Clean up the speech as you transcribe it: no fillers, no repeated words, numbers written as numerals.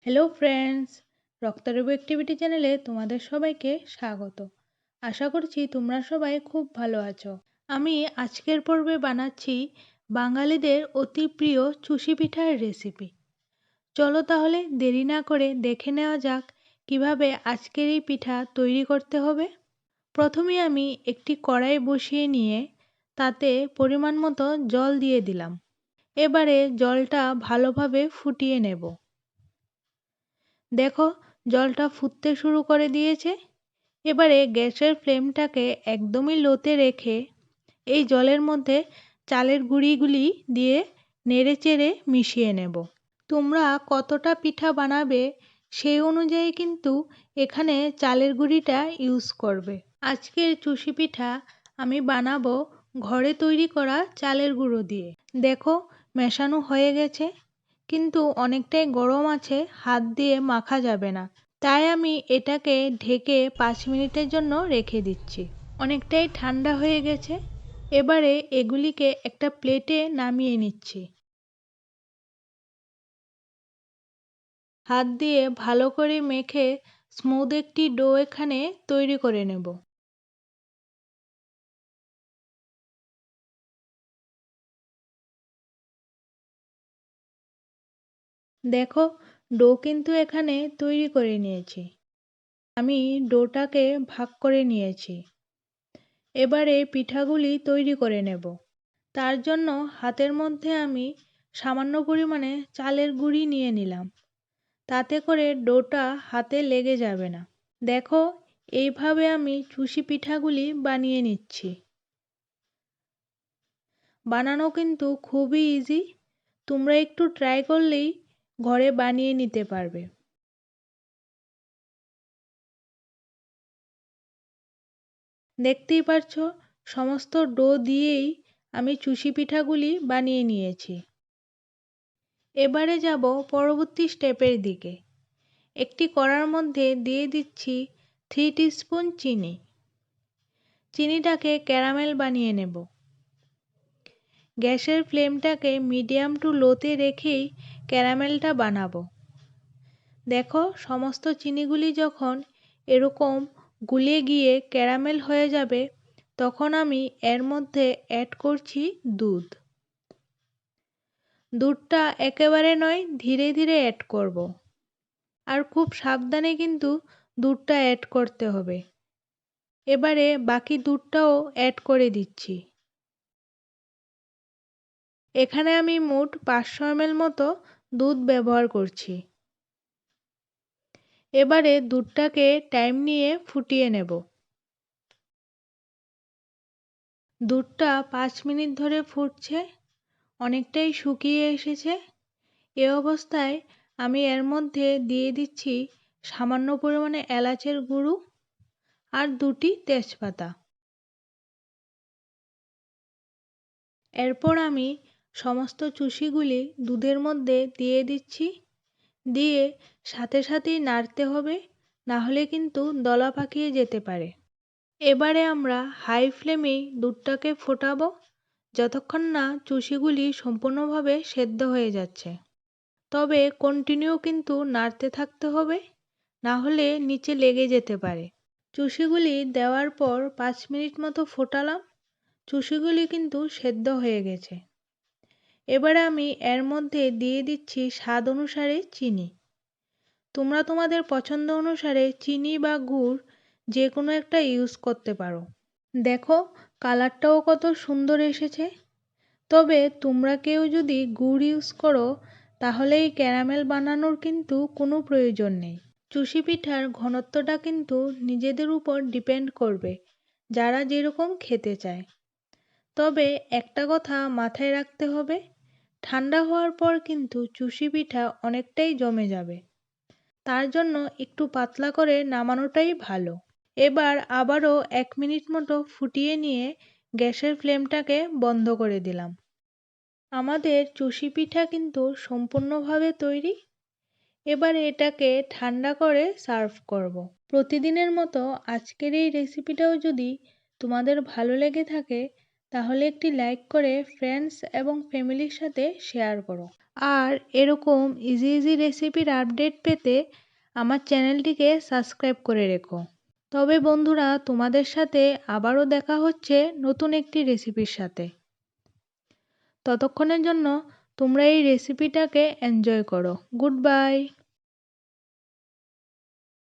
Hello friends, রক্তরেবু activity চ্যানেলে তোমাদের সবাইকে স্বাগত। আশা করছি তোমরা সবাই খুব ভালো আছো। আমি আজকের পর্বে বানাচ্ছি বাঙালিদের অতি প্রিয় চুষি পিঠার রেসিপি। চলো তাহলে দেরি না করে দেখে নেওয়া যাক কিভাবে আজকের এই পিঠা তৈরি করতে হবে। প্রথমে আমি একটি কড়াই বসিয়ে নিয়ে তাতে পরিমাণ মতো জল দিয়ে দিলাম। এবারে জলটা ভালোভাবে ফুটিয়ে নেব। দেখো জলটা ফুটতে শুরু করে দিয়েছে। এবারে গ্যাসের ফ্লেমটাকে একদমই লোতে রেখে এই জলের মধ্যে চালের গুঁড়িগুলি দিয়ে নেড়েচেড়ে মিশিয়ে নেব। তোমরা কতটা পিঠা বানাবে সেই অনুযায়ী কিন্তু এখানে চালের গুঁড়িটা ইউজ করবে। আজকের চুষি পিঠা আমি বানাবো ঘরে তৈরি করা চালের গুঁড়ো দিয়ে। দেখো মেশানো হয়ে গেছে, কিন্তু অনেকটাই গরম আছে, হাত দিয়ে মাখা যাবে না। তাই আমি এটাকে ঢেকে 5 মিনিটের জন্য রেখে দিচ্ছি। অনেকটাই ঠান্ডা হয়ে গেছে। এবারে এগুলিকে একটা প্লেটে নামিয়ে নিচ্ছি। হাত দিয়ে ভালো করে মেখে স্মুথ একটি ডো এখানে তৈরি করে নেব। দেখো ডো কিন্তু এখানে তৈরি করে নিয়েছি। আমি ডোটাকে ভাগ করে নিয়েছি। এবারে পিঠাগুলি তৈরি করে নেব। তার জন্য হাতের মধ্যে আমি সামান্য পরিমাণে চালের গুঁড়ি নিয়ে নিলাম। তাতে করে ডোটা হাতে লেগে যাবে না। দেখো এইভাবে আমি চুষি পিঠাগুলি বানিয়ে নিচ্ছি। বানানো কিন্তু খুবই ইজি। তোমরা একটু ট্রাই করলেই ঘরে বানিয়ে নিতে পারবে। দেখতেই পারছো সমস্ত ডো দিয়েই আমি চুষি পিঠাগুলি বানিয়ে নিয়েছি। এবারে যাব পরবর্তী স্টেপের দিকে। একটি কড়ার মধ্যে দিয়ে দিচ্ছি 3 টিস্পুন চিনি। চিনিটাকে ক্যারামেল বানিয়ে নেব। গ্যাসের ফ্লেমটাকে মিডিয়াম টু লোতে রেখেই ক্যারামেলটা বানাবো। দেখো সমস্ত চিনিগুলি যখন এরকম গুলে গিয়ে ক্যারামেল হয়ে যাবে, তখন আমি এর মধ্যে অ্যাড করছি দুধ। দুধটা একেবারে নয়, ধীরে ধীরে অ্যাড করব। আর খুব সাবধানে কিন্তু দুধটা অ্যাড করতে হবে। এবারে বাকি দুধটাও অ্যাড করে দিচ্ছি। এখানে আমি মোট 500 ml মতো দুধ ব্যবহার করছি। এবারে দুধটাকে টাইম নিয়ে ফুটিয়ে নেব। দুধটা 5 মিনিট ধরে ফুটছে, অনেকটাই শুকিয়ে এসেছে। এ অবস্থায় আমি এর মধ্যে দিয়ে দিচ্ছি সামান্য পরিমাণে এলাচের গুঁড়ো আর 2টি তেজপাতা। এরপর আমি সমস্ত চুষিগুলি দুধের মধ্যে দিয়ে দিচ্ছি। দিয়ে সাথে সাথেই নাড়তে হবে, না হলে কিন্তু দলা পাকিয়ে যেতে পারে। এবারে আমরা হাই ফ্লেমেই দুধটাকে ফোটাবো যতক্ষণ না চুষিগুলি সম্পূর্ণভাবে সেদ্ধ হয়ে যাচ্ছে। তবে কন্টিনিউ কিন্তু নাড়তে থাকতে হবে, না হলে নিচে লেগে যেতে পারে। চুষিগুলি দেওয়ার পর 5 মিনিট মতো ফোটালাম। চুষিগুলি কিন্তু সেদ্ধ হয়ে গেছে। এবারে আমি এর মধ্যে দিয়ে দিচ্ছি স্বাদ অনুসারে চিনি। তোমরা তোমাদের পছন্দ অনুসারে চিনি বা গুড় যে কোনো একটা ইউজ করতে পারো। দেখো কালারটাও কত সুন্দর এসেছে। তবে তোমরা কেউ যদি গুড় ইউজ করো তাহলে এই ক্যারামেল বানানোর কিন্তু কোনো প্রয়োজন নেই। চুষি পিঠার ঘনত্বটা কিন্তু নিজেদের উপর ডিপেন্ড করবে, যারা যেরকম খেতে চায়। তবে একটা কথা মাথায় রাখতে হবে, ঠান্ডা হওয়ার পর কিন্তু চুষি পিঠা অনেকটাই জমে যাবে। তার জন্য একটু পাতলা করে নামানোটাই ভালো। এবার আবারও 1 মিনিট মতো ফুটিয়ে নিয়ে গ্যাসের ফ্লেমটাকে বন্ধ করে দিলাম। আমাদের চুষি পিঠা কিন্তু সম্পূর্ণভাবে তৈরি। এবারে এটাকে ঠান্ডা করে সার্ভ করব। প্রতিদিনের মতো আজকের এই রেসিপিটাও যদি তোমাদের ভালো লেগে থাকে তাহলে একটি লাইক করে ফ্রেন্ডস এবং ফ্যামিলির সাথে শেয়ার করো। আর এরকম ইজি রেসিপির আপডেট পেতে আমার চ্যানেলটিকে সাবস্ক্রাইব করে রেখো। তবে বন্ধুরা, তোমাদের সাথে আবারও দেখা হচ্ছে নতুন একটি রেসিপির সাথে। ততক্ষণের জন্য তোমরা এই রেসিপিটাকে এনজয় করো। Good bye.